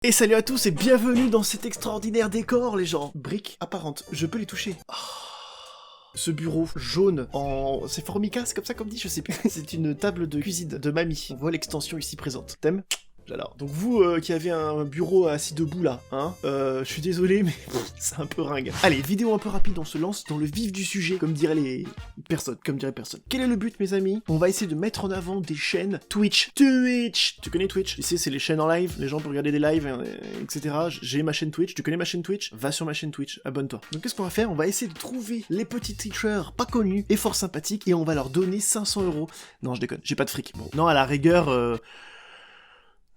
Et salut à tous et bienvenue dans cet extraordinaire décor, les gens. Briques apparentes, je peux les toucher. Oh. Ce bureau jaune en... C'est Formica, c'est comme ça qu'on dit, je sais plus. C'est une table de cuisine de mamie. On voit l'extension ici présente. T'aimes ? J'adore. Donc vous qui avez un bureau assis debout là, hein, je suis désolé mais c'est un peu ringue. Allez, vidéo un peu rapide, on se lance dans le vif du sujet, comme diraient les personnes, Quel est le but mes amis ? On va essayer de mettre en avant des chaînes Twitch. Tu connais Twitch ? Ici c'est les chaînes en live, les gens peuvent regarder des lives, etc. J'ai ma chaîne Twitch, tu connais ma chaîne Twitch ? Va sur ma chaîne Twitch, abonne-toi. Donc qu'est-ce qu'on va faire ? On va essayer de trouver les petits teachers pas connus et fort sympathiques et on va leur donner 500 €. Non je déconne, j'ai pas de fric. Bon, non à la rigueur...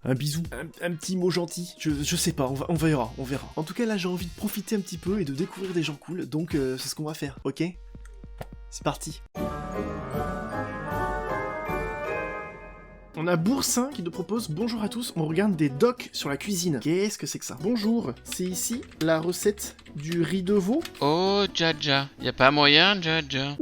Un bisou, un petit mot gentil, je sais pas, on verra. En tout cas là j'ai envie de profiter un petit peu et de découvrir des gens cool, donc c'est ce qu'on va faire, ok ? C'est parti. On a Boursin qui nous propose « Bonjour à tous, on regarde des docs sur la cuisine. » Qu'est-ce que c'est que ça ? Bonjour, c'est ici la recette du riz de veau ? Oh, Jaja, y a pas moyen, Jaja.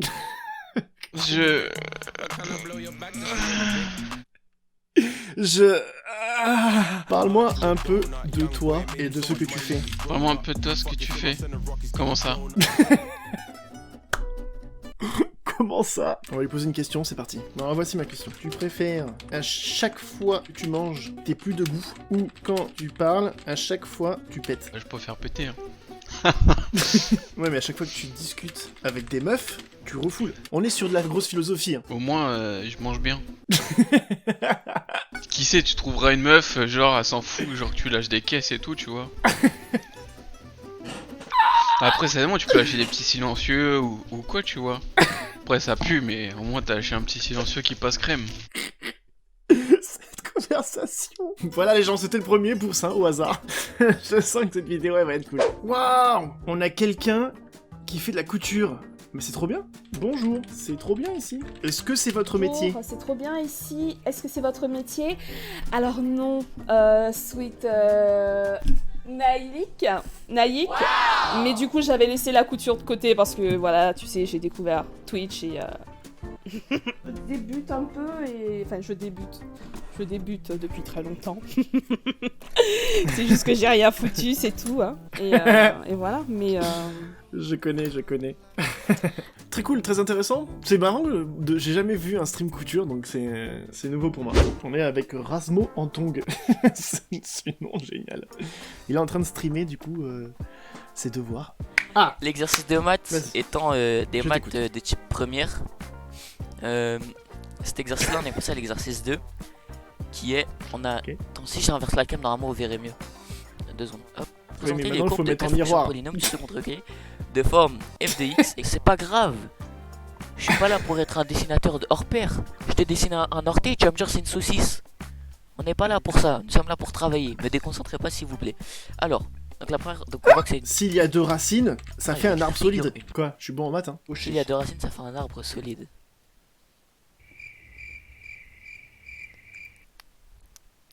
Parle-moi un peu de toi et de ce que tu fais. Parle-moi un peu de toi, ce que tu fais. Comment ça ? Comment ça ? On va lui poser une question, c'est parti. Alors voici ma question. Tu préfères à chaque fois que tu manges, t'es plus debout, ou quand tu parles, à chaque fois tu pètes ? Je peux faire péter, hein. Ouais mais à chaque fois que tu discutes avec des meufs, tu refoules. On est sur de la grosse philosophie. Hein. Au moins, je mange bien. Qui sait, tu trouveras une meuf, genre, elle s'en fout, genre, tu lâches des caisses et tout, tu vois. Après, certainement, tu peux lâcher des petits silencieux ou quoi, tu vois. Après, ça pue, mais au moins, t'as lâché un petit silencieux qui passe crème. Cette conversation. Voilà les gens, c'était le premier pour ça, au hasard. Je sens que cette vidéo, elle va être cool. Waouh ! On a quelqu'un qui fait de la couture. Mais c'est trop bien. Bonjour, c'est trop bien ici. Est-ce que c'est votre métier ? Bonjour, c'est trop bien ici. Est-ce que c'est votre métier ? Alors non, Sweet Naïk. Wow. Mais du coup, j'avais laissé la couture de côté parce que voilà, tu sais, j'ai découvert Twitch et je débute un peu et enfin je débute depuis très longtemps. C'est juste que j'ai rien foutu, c'est tout hein. Et voilà, mais Je connais. Très cool, très intéressant. C'est marrant, j'ai jamais vu un stream couture, donc c'est nouveau pour moi. On est avec Rasmo Antong. C'est un nom génial. Il est en train de streamer, du coup, ses devoirs. Ah ! L'exercice de maths Vas-y. étant des maths de type première, cet exercice-là, on est passé à l'exercice 2, qui est, Ok. Attends, si j'inverse la cam, normalement, vous verrez mieux. 2 secondes, hop. Oui, mais Présenter les maintenant, il faut courbes de mettre en quatre fonctions miroir. polynômes du second degré de forme f de x, et c'est pas grave. Je suis pas là pour être un dessinateur de hors pair. Je te dessine un orteil, tu vas me dire c'est une saucisse. On n'est pas là pour ça, nous sommes là pour travailler. Me déconcentrez pas s'il vous plaît. Alors, donc la première, donc on voit que c'est S'il y a 2 racines, ça Ah, fait il un y a arbre une figure. solide. Quoi ? Je suis bon en maths, hein. s'il y a 2 racines, ça fait un arbre solide.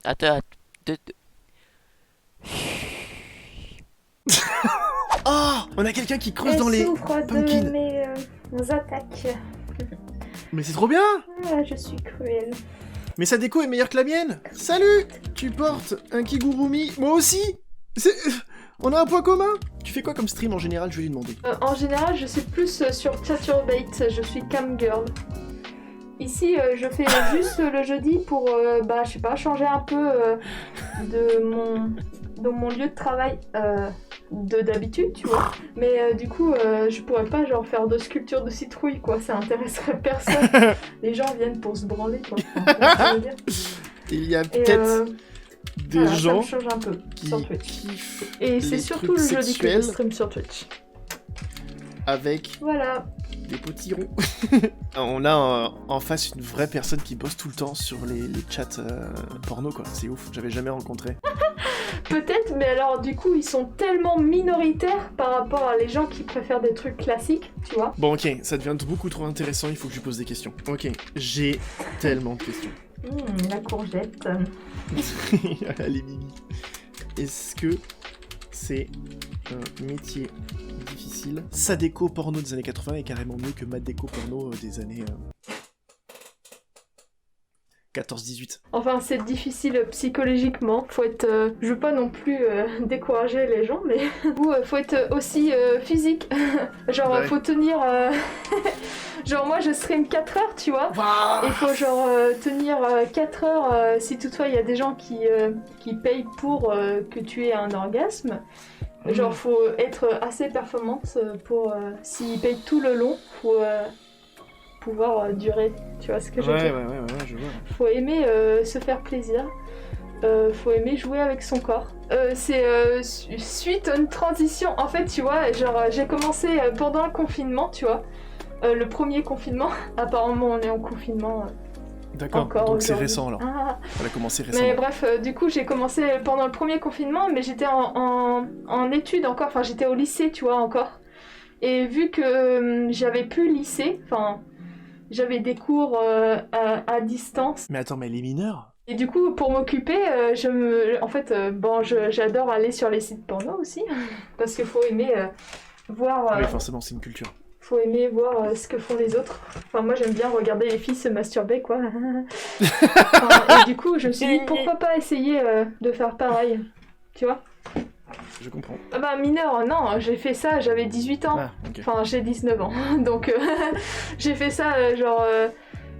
Attends, Oh ! On a quelqu'un qui creuse Elle dans les souffre pumpkins. de mes attaques. Mais c'est trop bien ! Ah, je suis cruelle. Mais sa déco est meilleure que la mienne. Salut ! Tu portes un kigurumi. Moi aussi. On a un point commun. Tu fais quoi comme stream en général, je vais lui demander. En général, je suis plus sur Chaturbate, je suis cam girl. Ici, je fais juste le jeudi pour, je sais pas, changer un peu de mon lieu de travail d'habitude, tu vois. Mais du coup, je pourrais pas genre faire de sculpture de citrouille, quoi. Ça intéresserait personne. Les gens viennent pour se branler, quoi. Enfin, ça veut dire. Il y a Et, peut-être des voilà, gens ça me change un peu qui sur Twitch. kiffent Et c'est les surtout le trucs jeudi que je sexuels stream sur Twitch. avec Voilà. des petits ronds. On a en face une vraie personne qui bosse tout le temps sur les chats porno, quoi. C'est ouf, j'avais jamais rencontré. Peut-être, mais alors du coup, ils sont tellement minoritaires par rapport à les gens qui préfèrent des trucs classiques, tu vois. Bon, ok, ça devient beaucoup trop intéressant, il faut que je lui pose des questions. Ok, j'ai tellement de questions. La courgette. Allez, Mimi. Est-ce que c'est un métier difficile? Sadéco porno des années 80 est carrément mieux que Madéco porno des années... 14-18. Enfin, c'est difficile psychologiquement. Faut être. Je veux pas non plus décourager les gens, mais. Ou faut être aussi physique. Genre, Ouais. faut tenir. Genre, moi je stream 4 heures, tu vois. Il faut genre tenir 4 heures si toutefois il y a des gens qui payent pour que tu aies un orgasme. Genre, faut être assez performante pour. S'ils payent tout le long, faut pouvoir durer. Tu vois ce que je veux dire? Ouais, je vois. Faut aimer se faire plaisir. Faut aimer jouer avec son corps. C'est suite à une transition. En fait, tu vois, genre j'ai commencé pendant le confinement, tu vois. Le premier confinement. Apparemment, on est en confinement. D'accord, Encore donc c'est aujourd'hui. récent alors. Ah. Elle a commencé récemment. Mais bref, du coup, j'ai commencé pendant le premier confinement, mais j'étais en études encore. Enfin, j'étais au lycée, tu vois, encore. Et vu que j'avais plus lycée, enfin, j'avais des cours à distance. Mais attends, mais elle est mineure? Et du coup, pour m'occuper, j'adore aller sur les sites porno aussi, parce qu'il faut aimer voir, Oui, forcément, c'est une culture. faut aimer voir ce que font les autres. Enfin, moi, j'aime bien regarder les filles se masturber, quoi. Enfin, et du coup, je me suis dit, pourquoi pas essayer de faire pareil, tu vois? Je comprends. Ah bah, mineur, non, j'ai fait ça, j'avais 18 ans. Ah, ok. Enfin, j'ai 19 ans, donc j'ai fait ça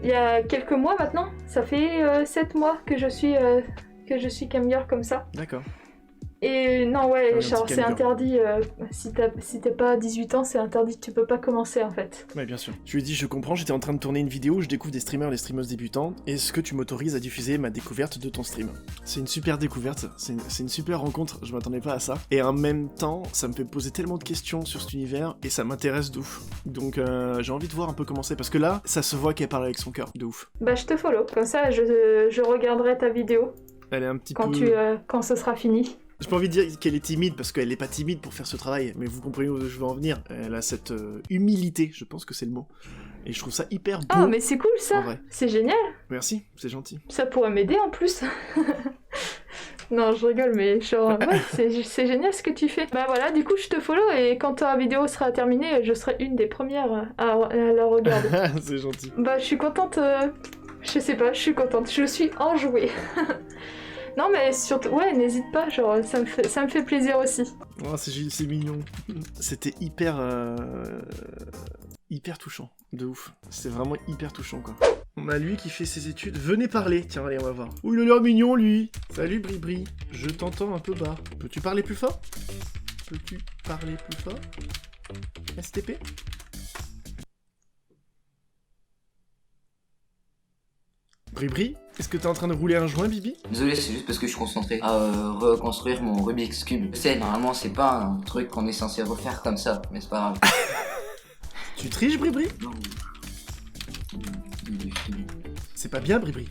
il y a quelques mois maintenant. Ça fait 7 mois que je suis camgirl comme ça. D'accord. Et non, ouais, Un genre petit c'est camgirl. interdit, si t'es pas 18 ans, c'est interdit, tu peux pas commencer en fait. Ouais, bien sûr. Je lui ai dit, je comprends, j'étais en train de tourner une vidéo où je découvre des streamers et des streameuses débutants. Est-ce que tu m'autorises à diffuser ma découverte de ton stream? C'est une super découverte, c'est une super rencontre, je m'attendais pas à ça. Et en même temps, ça me fait poser tellement de questions sur cet univers et ça m'intéresse de ouf. Donc j'ai envie de voir un peu comment c'est, parce que là, ça se voit qu'elle parle avec son cœur, de ouf. Bah, je te follow, comme ça je regarderai ta vidéo Elle est un petit quand, peu... quand ce sera fini. J'ai pas envie de dire qu'elle est timide, parce qu'elle est pas timide pour faire ce travail, mais vous comprenez où je veux en venir. Elle a cette humilité, je pense que c'est le mot. Et je trouve ça hyper beau. Ah, mais c'est cool ça! En vrai. C'est génial! Merci, c'est gentil. Ça pourrait m'aider en plus. Non, je rigole, mais genre, ouais, c'est génial ce que tu fais. Bah voilà, du coup, je te follow et quand ta vidéo sera terminée, je serai une des premières à la regarder. C'est gentil. Bah, je suis contente. Je sais pas, je suis contente. Je suis enjouée. Non, mais surtout, ouais, n'hésite pas, genre, ça me fait plaisir aussi. Oh, c'est mignon. C'était hyper touchant, de ouf. C'est vraiment hyper touchant, quoi. On a lui qui fait ses études. Venez parler, tiens, allez, on va voir. Oh, il a l'air mignon, lui. Salut, Bribri. Je t'entends un peu bas. Peux-tu parler plus fort? Peux-tu parler plus fort? STP? Bribri, est-ce que t'es en train de rouler un joint, Bibi? Désolé, c'est juste parce que je suis concentré à reconstruire mon Rubik's Cube. Je sais, normalement, c'est pas un truc qu'on est censé refaire comme ça, mais c'est pas grave. Tu triches, Bribri? Non. C'est pas bien, Bribri.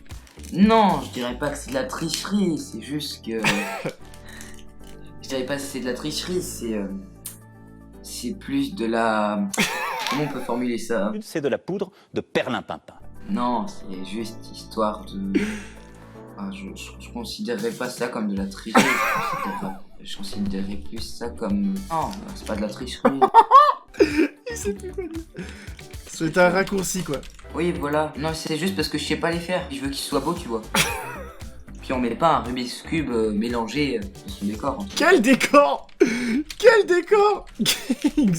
Non, je dirais pas que c'est de la tricherie, c'est juste que... Je dirais pas que c'est de la tricherie, c'est plus de la... Comment on peut formuler ça? C'est de la poudre de perlimpinpin. Non, c'est juste histoire de... Enfin, je considérerais pas ça comme de la tricherie, je considérerais plus ça comme... Non, c'est pas de la tricherie. Il sait plus quoi dire. C'est un raccourci, quoi. Oui, voilà. Non, c'est juste parce que je sais pas les faire. Je veux qu'ils soient beaux, tu vois. Puis on met pas un Rubik's Cube mélangé dans son décor. Quel décor! Quel décor! Il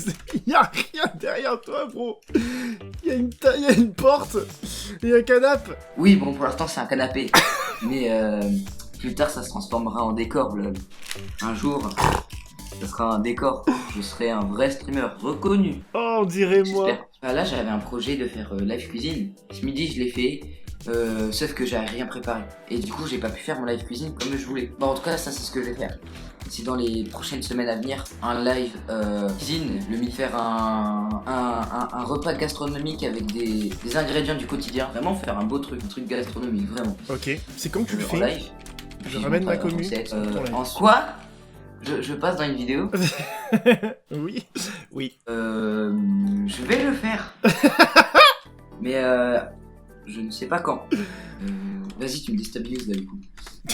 y a rien derrière toi, bro. Il y a une porte et un canapé. Oui, bon, pour l'instant, c'est un canapé. Mais plus tard, ça se transformera en décor, lol. Un jour, ça sera un décor. Je serai un vrai streamer reconnu. Oh, on dirait moi. J'espère. Ah, là, j'avais un projet de faire live cuisine. Ce midi, je l'ai fait. Sauf que j'avais rien préparé. Et du coup, j'ai pas pu faire mon live cuisine comme je voulais. Bon, en tout cas, ça, c'est ce que je vais faire. C'est dans les prochaines semaines à venir, un live cuisine, faire un repas gastronomique avec des ingrédients du quotidien. Vraiment faire un beau truc, un truc gastronomique, vraiment. Ok, c'est quand que tu le En fais? live. Je Puis ramène ma montre la commu. recette. sur ton live. En quoi je passe dans une vidéo. Oui, oui. Je vais le faire. Mais je ne sais pas quand. Vas-y, tu me déstabilises là du coup.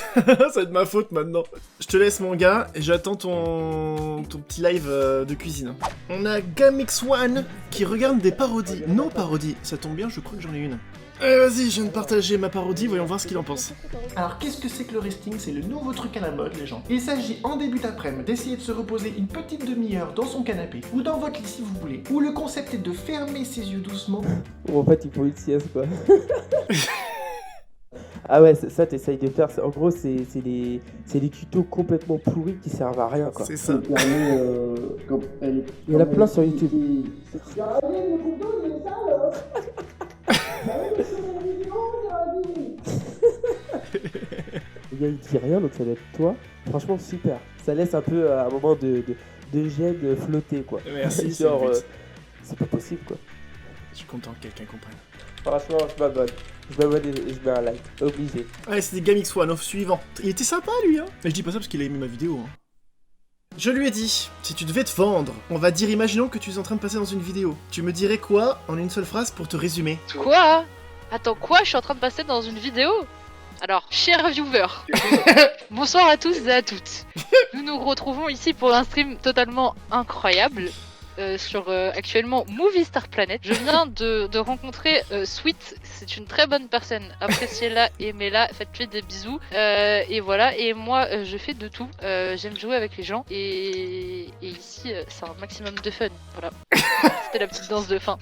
Ça va être ma faute maintenant. Je te laisse, mon gars, et j'attends ton petit live de cuisine. On a GameX1 qui regarde des parodies. Non, parodies, ça tombe bien, je crois que j'en ai une. Vas-y, je viens de partager ma parodie, voyons voir ce qu'il en pense. Alors qu'est-ce que c'est que le resting? C'est le nouveau truc à la mode, les gens. Il s'agit en début d'après-midi d'essayer de se reposer une petite demi-heure dans son canapé ou dans votre lit si vous voulez, où le concept est de fermer ses yeux doucement. Ou en fait, il faut une sieste, quoi. Ah ouais, ça t'essayes de faire. En gros, c'est des tutos complètement pourris qui servent à rien, quoi. C'est ça. Il y en a plein sur YouTube. Le gars il dit rien, donc ça doit être toi. Franchement, super. Ça laisse un peu un moment de gêne flotter, quoi. Merci, genre, c'est le but. c'est pas possible, quoi. Je suis content que quelqu'un comprenne. Franchement, je m'abonne. Je m'abonne et je mets un like. Obligé. Ouais, c'était GameX1, off suivant. Il était sympa, lui, hein. Mais je dis pas ça parce qu'il a aimé ma vidéo, hein. Je lui ai dit, si tu devais te vendre, on va dire, imaginons que tu es en train de passer dans une vidéo. Tu me dirais quoi en une seule phrase pour te résumer? Quoi? Attends, quoi? Je suis en train de passer dans une vidéo? Alors, chers viewers, bonsoir à tous et à toutes. Nous nous retrouvons ici pour un stream totalement incroyable sur actuellement Movie Star Planet. Je viens de rencontrer Sweet, c'est une très bonne personne. Appréciez-la, aimez-la, faites-lui des bisous. Et voilà, et moi je fais de tout. J'aime jouer avec les gens et ici c'est un maximum de fun. Voilà, c'était la petite danse de fin.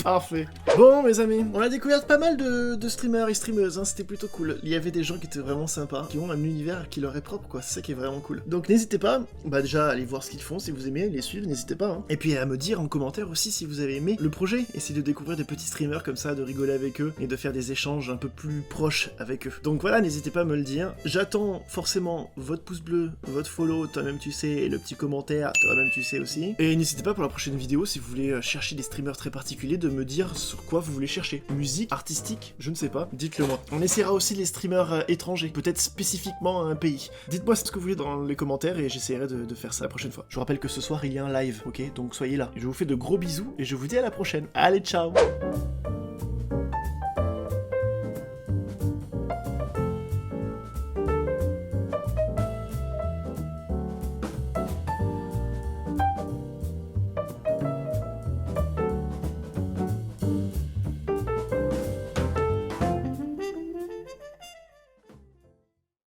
Parfait. Bon, mes amis, on a découvert pas mal de streamers et streameuses, hein, c'était plutôt cool. Il y avait des gens qui étaient vraiment sympas, qui ont un univers qui leur est propre, quoi, c'est ça qui est vraiment cool. Donc n'hésitez pas, bah déjà, à aller voir ce qu'ils font, si vous aimez, les suivre, n'hésitez pas, hein. Et puis à me dire en commentaire aussi si vous avez aimé le projet, essayez de découvrir des petits streamers comme ça, de rigoler avec eux, et de faire des échanges un peu plus proches avec eux. Donc voilà, n'hésitez pas à me le dire. J'attends forcément votre pouce bleu, votre follow, toi-même tu sais, et le petit commentaire, toi-même tu sais aussi. Et n'hésitez pas pour la prochaine vidéo, si vous voulez chercher des streamers très particuliers, de me dire sur quoi vous voulez chercher. Musique, artistique, je ne sais pas, dites-le moi. On essaiera aussi les streamers étrangers, peut-être spécifiquement à un pays. Dites-moi ce que vous voulez dans les commentaires et j'essaierai de faire ça la prochaine fois. Je vous rappelle que ce soir il y a un live, ok? Donc soyez là. Je vous fais de gros bisous et je vous dis à la prochaine. Allez, ciao!